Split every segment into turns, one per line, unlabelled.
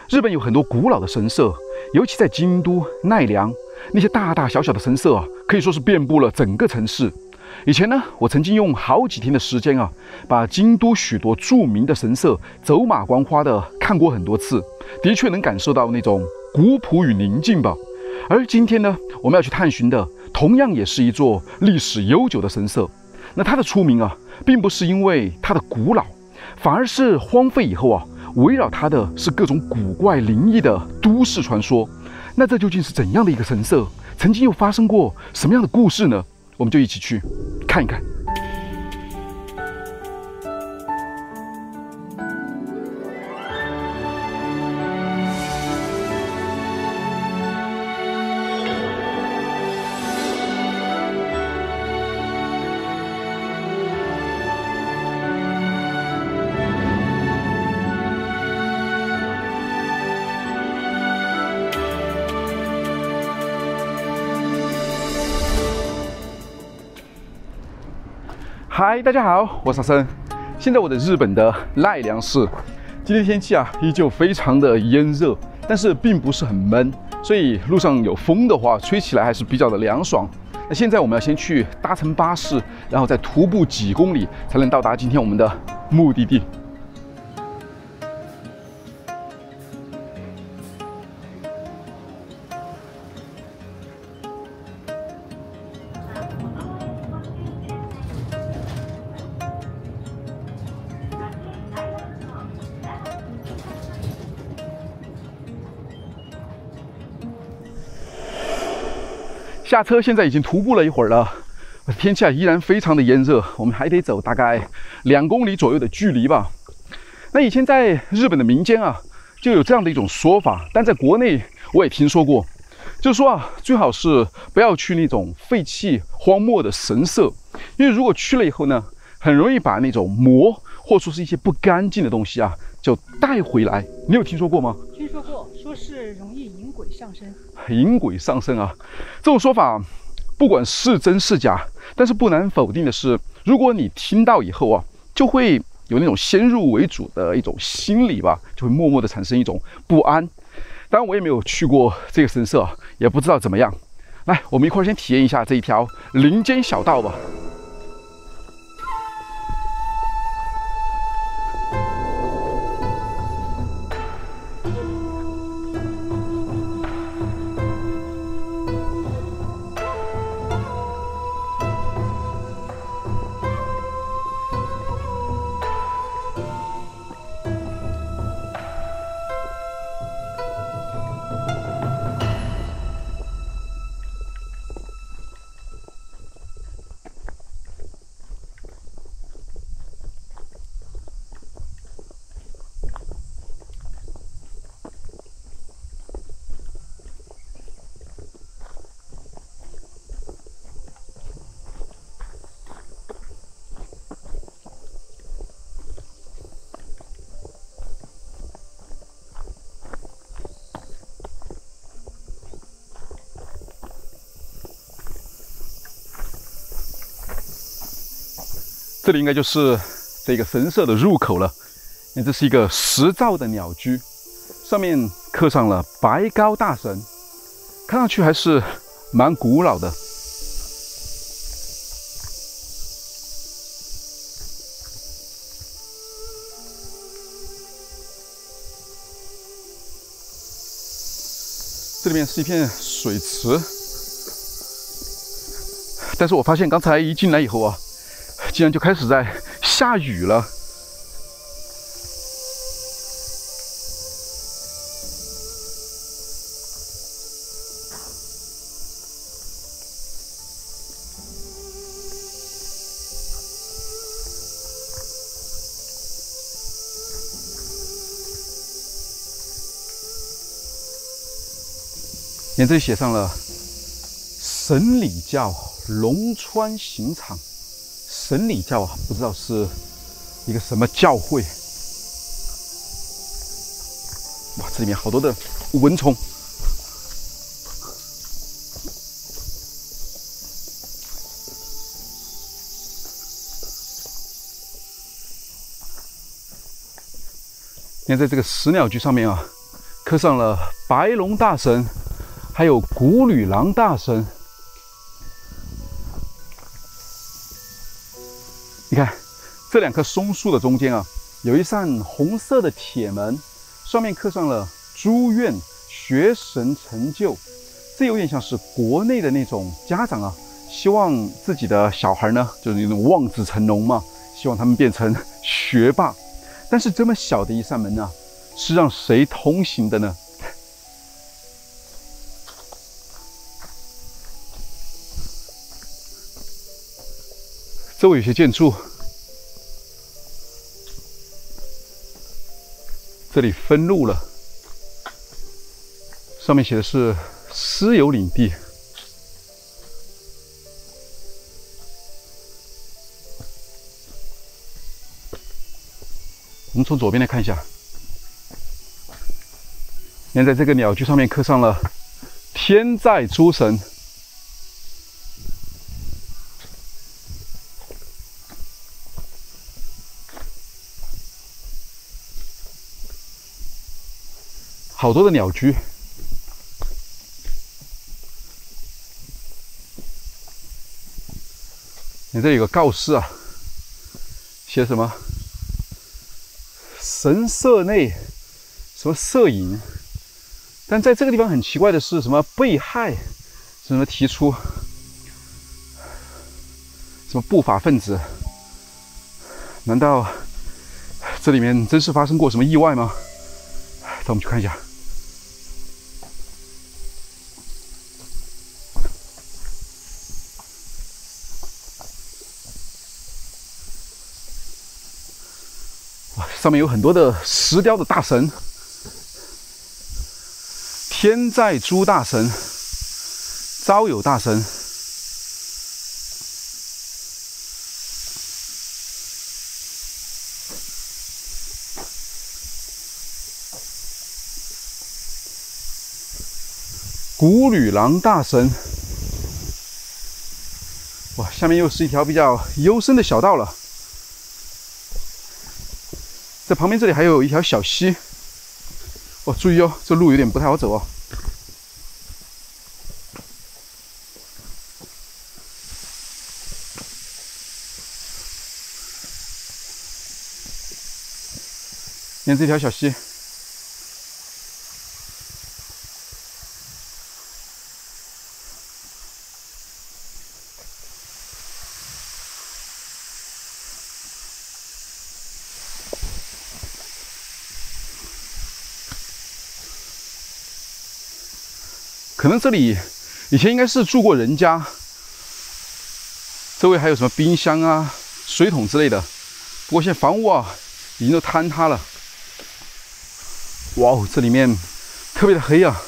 日本有很多古老的神社，尤其在京都、奈良，那些大大小小的神社啊，可以说是遍布了整个城市。以前呢，我曾经用好几天的时间啊，把京都许多著名的神社走马观花的看过很多次，的确能感受到那种古朴与宁静吧。而今天呢，我们要去探寻的，同样也是一座历史悠久的神社。那它的出名啊，并不是因为它的古老，反而是荒废以后啊，围绕它的是各种古怪灵异的都市传说。那这究竟是怎样的一个神社？曾经又发生过什么样的故事呢？我们就一起去看一看。嗨，大家好，我是阿生。现在我在日本的奈良市，今天天气啊依旧非常的炎热，但是并不是很闷，所以路上有风的话，吹起来还是比较的凉爽。那现在我们要先去搭乘巴士，然后再徒步几公里，才能到达今天我们的目的地。下车，现在已经徒步了一会儿了，天气啊依然非常的炎热，我们还得走大概2公里左右的距离吧。那以前在日本的民间啊，就有这样的一种说法，但在国内我也听说过，就是说啊，最好是不要去那种废弃荒漠的神社，因为如果去了以后呢，很容易把那种魔或者说是一些不干净的东西啊，就带回来。你有听说过吗？
听说过，说是容易引鬼上身。
引鬼上身啊，这种说法不管是真是假，但是不难否定的是，如果你听到以后啊，就会有那种先入为主的一种心理吧，就会默默的产生一种不安。当然我也没有去过这个神社啊，也不知道怎么样。来，我们一块儿先体验一下这一条林间小道吧。这里应该就是这个神社的入口了。那这是一个石造的鸟居，上面刻上了白高大神，看上去还是蛮古老的。这里面是一片水池，但是我发现刚才一进来以后啊，竟然就开始在下雨了。你看这里写上了神理教龙川刑场。神理教啊，不知道是一个什么教会。哇，这里面好多的蚊虫。你看，在这个石鸟居上面啊，刻上了白龙大神，还有古女郎大神。你看，这2棵松树的中间啊，有一扇红色的铁门，上面刻上了“祝愿学神成就”。这有点像是国内的那种家长啊，希望自己的小孩呢，就是那种望子成龙嘛，希望他们变成学霸。但是这么小的一扇门呢，是让谁通行的呢？周围有些建筑，这里分路了，上面写的是私有领地。我们从左边来看一下，你看，在这个鸟居上面刻上了“天在诸神”。好多的鸟居，你这里有个告示啊，写什么？神社内什么摄影？但在这个地方很奇怪的是，什么被害？什么提出什么不法分子？难道这里面真是发生过什么意外吗？带我们去看一下。哇，上面有很多的石雕的大神，天在诸大神，昭有大神。古女郎大神，哇，下面又是一条比较幽深的小道了。在旁边这里还有一条小溪，哦，注意哦，这路有点不太好走哦。你看这条小溪。可能这里以前应该是住过人家，周围还有什么冰箱啊、水桶之类的。不过现在房屋啊已经都坍塌了。哇哦，这里面特别的黑啊！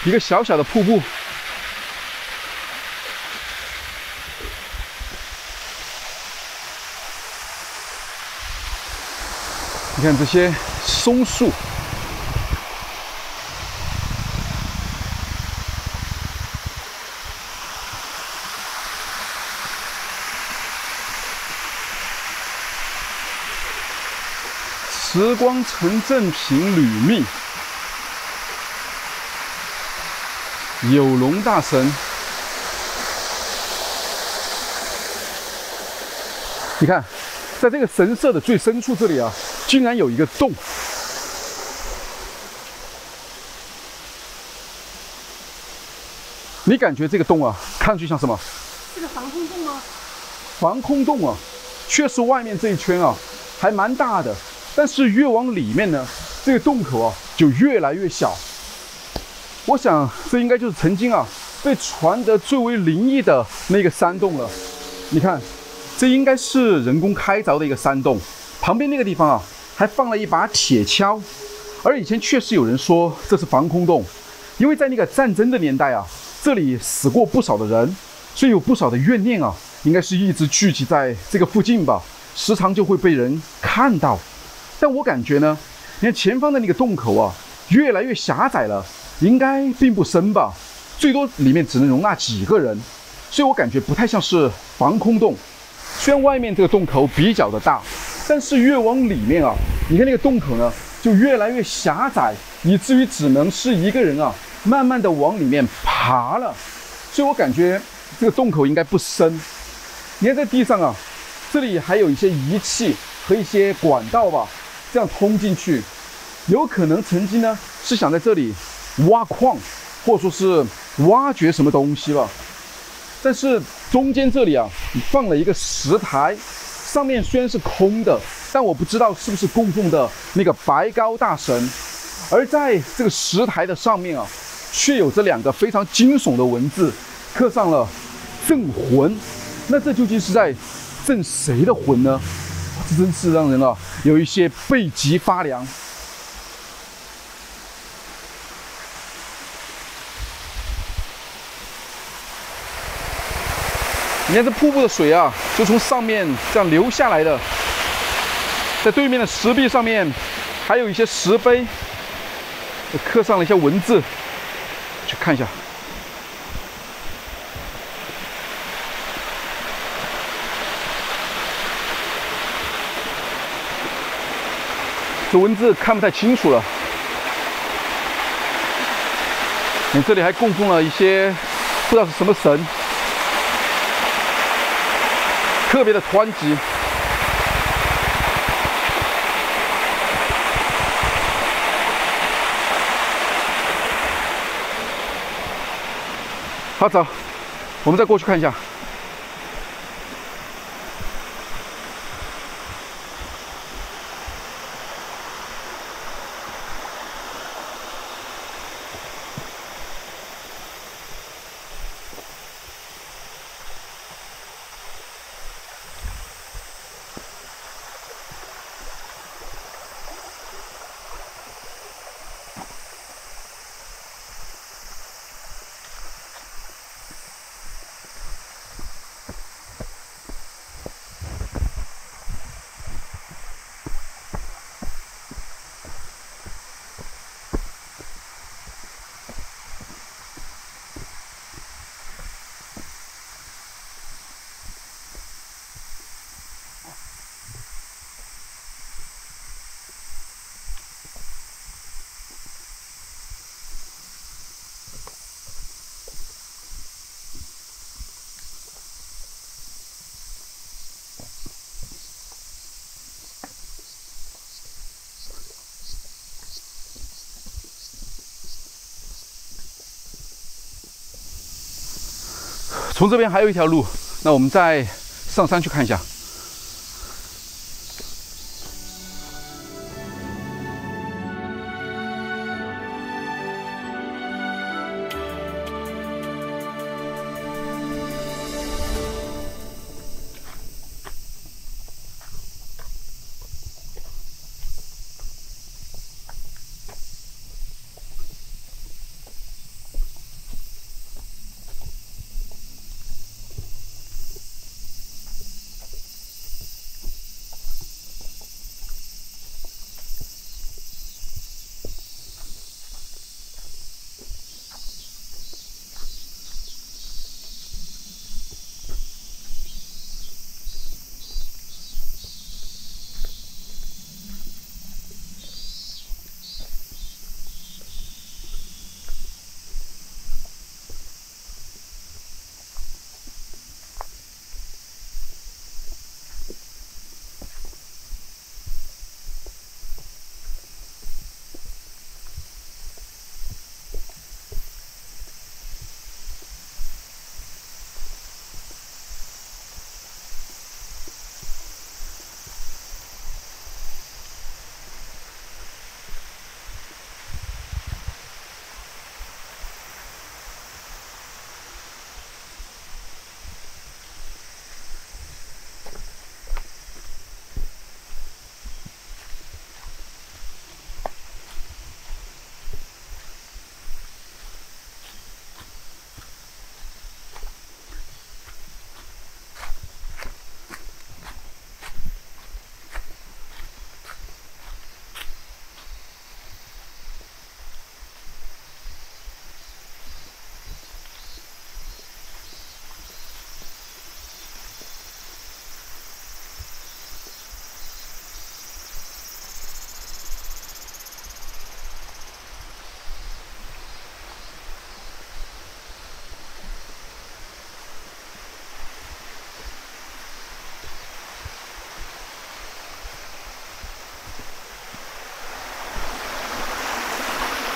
一个小小的瀑布，你看这些松树，时光城镇品吕密。有龙大神，你看，在这个神社的最深处这里啊，竟然有一个洞。你感觉这个洞啊，看上去像什么？
这个防空洞吗？
防空洞啊，确实外面这一圈啊还蛮大的，但是越往里面呢，这个洞口啊就越来越小。我想，这应该就是曾经啊被传得最为灵异的那个山洞了。你看，这应该是人工开凿的一个山洞，旁边那个地方啊还放了一把铁锹。而以前确实有人说这是防空洞，因为在那个战争的年代啊，这里死过不少的人，所以有不少的怨念啊，应该是一直聚集在这个附近吧。时常就会被人看到。但我感觉呢，你看前方的那个洞口啊，越来越狭窄了，应该并不深吧，最多里面只能容纳几个人，所以我感觉不太像是防空洞。虽然外面这个洞口比较的大，但是越往里面啊，你看那个洞口呢，就越来越狭窄，以至于只能是一个人啊，慢慢的往里面爬了。所以我感觉这个洞口应该不深。你看在地上啊，这里还有一些仪器和一些管道吧，这样通进去，有可能曾经呢是想在这里挖矿，或者说是挖掘什么东西吧。但是中间这里啊，放了一个石台，上面虽然是空的，但我不知道是不是供奉的那个白高大神。而在这个石台的上面啊，却有着2个非常惊悚的文字，刻上了“镇魂”。那这究竟是在镇谁的魂呢？这真是让人啊有一些背脊发凉。你看这瀑布的水啊，就从上面这样流下来的。在对面的石壁上面，还有一些石碑，刻上了一些文字，去看一下。这文字看不太清楚了。你这里还供奉了一些不知道是什么神。特别的湍急，好，走，我们再过去看一下。从这边还有一条路，那我们再上山去看一下。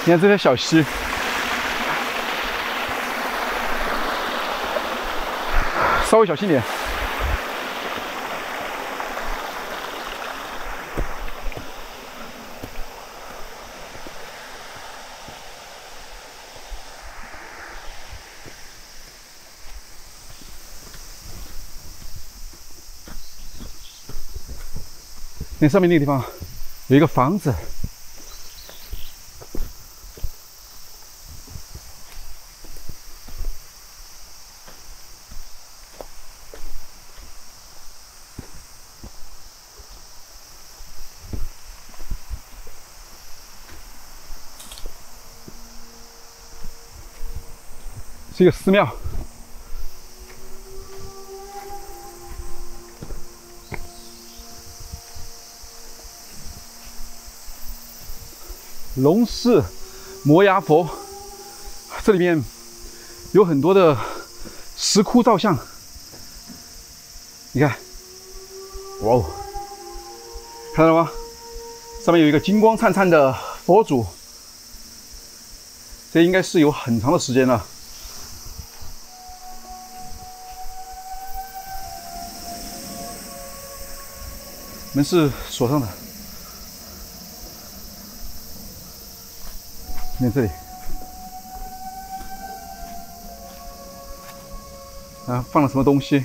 你看这条小溪，稍微小心点。那上面那个地方有一个房子，是一个寺庙。龙寺摩崖佛，这里面有很多的石窟造像。你看，哇哦，看到了吗？上面有一个金光灿灿的佛祖，这应该是有很长的时间了。门是锁上的。你看这里，啊，放了什么东西？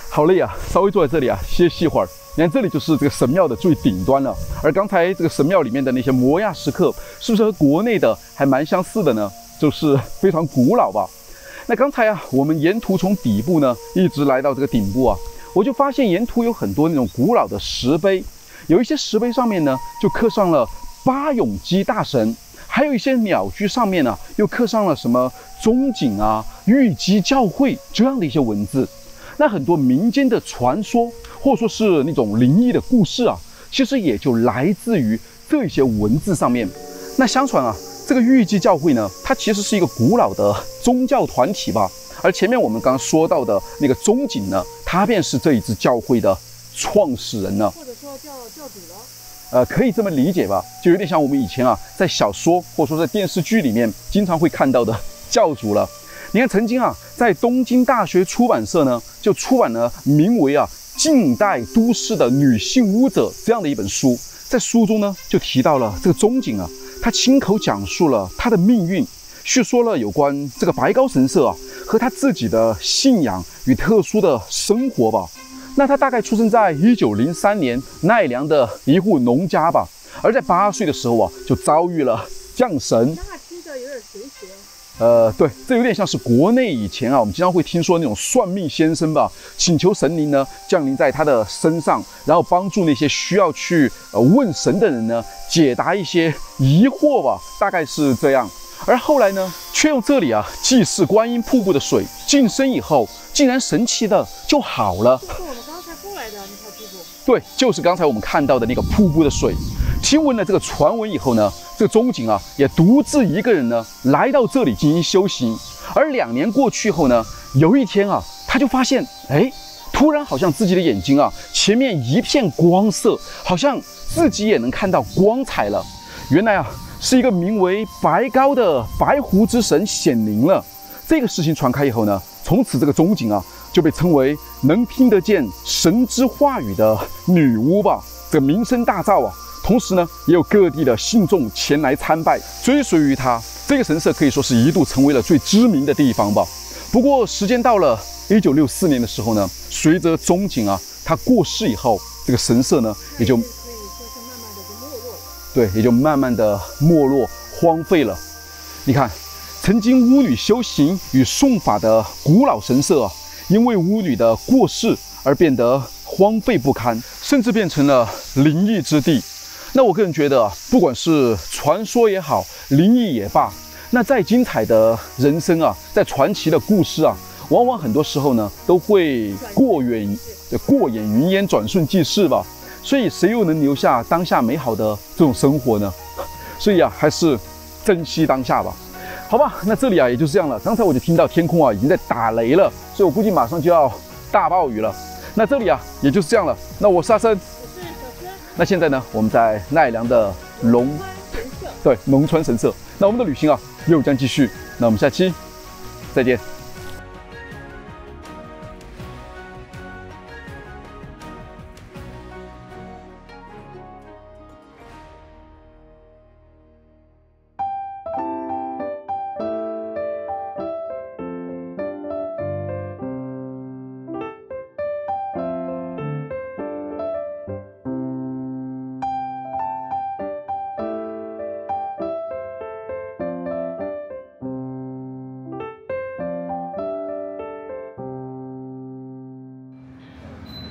好累啊，稍微坐在这里啊，歇息一会儿。你看这里就是这个神庙的最顶端了，而刚才这个神庙里面的那些摩崖石刻，是不是和国内的还蛮相似的呢？就是非常古老吧。那刚才啊，我们沿途从底部呢，一直来到这个顶部啊。我就发现沿途有很多那种古老的石碑，有一些石碑上面呢就刻上了八永基大神，还有一些鸟居上面呢又刻上了什么中景啊、玉基教会这样的一些文字。那很多民间的传说或者说是那种灵异的故事啊，其实也就来自于这些文字上面。那相传啊，这个玉基教会呢，它其实是一个古老的宗教团体吧。而前面我们刚刚说到的那个中景呢，他便是这一支教会的创始人呢，
或者说叫教主了。
可以这么理解吧，就有点像我们以前啊，在小说或者说在电视剧里面经常会看到的教主了。你看，曾经啊，在东京大学出版社呢，就出版了名为《近代都市的女性巫者》这样的一本书。在书中呢，就提到了这个中景啊，他亲口讲述了他的命运，叙说了有关这个白高神社啊和他自己的信仰与特殊的生活吧。那他大概出生在1903年奈良的一户农家吧，而在8岁的时候啊，就遭遇了降神。
那听着有点玄学。
对，这有点像是国内以前啊，我们经常会听说那种算命先生吧，请求神灵呢降临在他的身上，然后帮助那些需要去问神的人呢解答一些疑惑吧，大概是这样。而后来呢，却用这里啊祭祀观音瀑布的水净身以后，竟然神奇的就好了。
就是我们刚才过来的那条瀑布。
对，就是刚才我们看到的那个瀑布的水。听闻了这个传闻以后呢，这个中景啊也独自一个人呢来到这里进行修行。而2年过去后呢，有一天啊，他就发现，哎，突然好像自己的眼睛啊前面一片光色，好像自己也能看到光彩了。原来啊，是一个名为白高的白狐之神显灵了。这个事情传开以后呢，从此这个中景啊就被称为能听得见神之话语的女巫吧，这个名声大噪啊。同时呢，也有各地的信众前来参拜，追随于他。这个神社可以说是一度成为了最知名的地方吧。不过时间到了1964年的时候呢，随着中景啊他过世以后，这个神社呢也就也就慢慢的没落荒废了。你看，曾经巫女修行与诵法的古老神社啊，因为巫女的过世而变得荒废不堪，甚至变成了灵异之地。那我个人觉得啊，不管是传说也好，灵异也罢，那再精彩的人生啊，再传奇的故事啊，往往很多时候呢都会过眼云烟，转瞬即逝吧。所以谁又能留下当下美好的这种生活呢？所以啊，还是珍惜当下吧。好吧，那这里啊也就是这样了。刚才我就听到天空啊已经在打雷了，所以我估计马上就要大暴雨了。那这里啊，也就是这样了。那我是阿生，
我是小轩。
那现在呢，我们在奈良的农川神社。那我们的旅行啊，又将继续。那我们下期再见。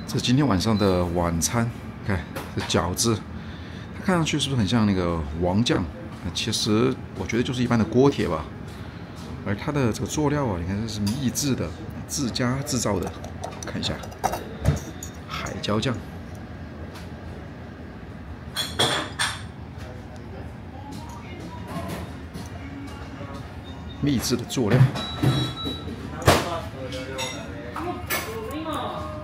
这今天晚上的晚餐，看这饺子，它看上去是不是很像那个王酱？其实我觉得就是一般的锅贴吧。而它的这个佐料啊，你看这是秘制的，自家制造的。看一下，海椒酱，秘制的佐料。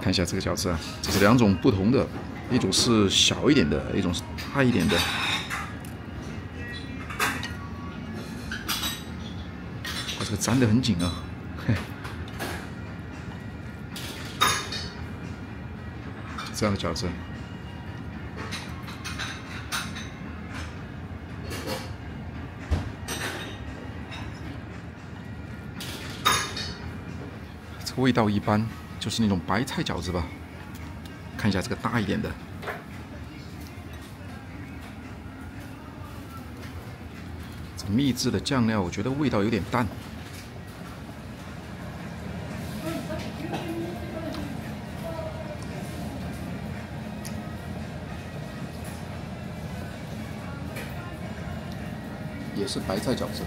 看一下这个饺子啊，这是两种不同的，一种是小一点的，一种是大一点的。哇，这个粘得很紧啊！嘿，这样的饺子，这个味道一般。就是那种白菜饺子吧，看一下这个大一点的，这秘制的酱料，我觉得味道有点淡。也是白菜饺子。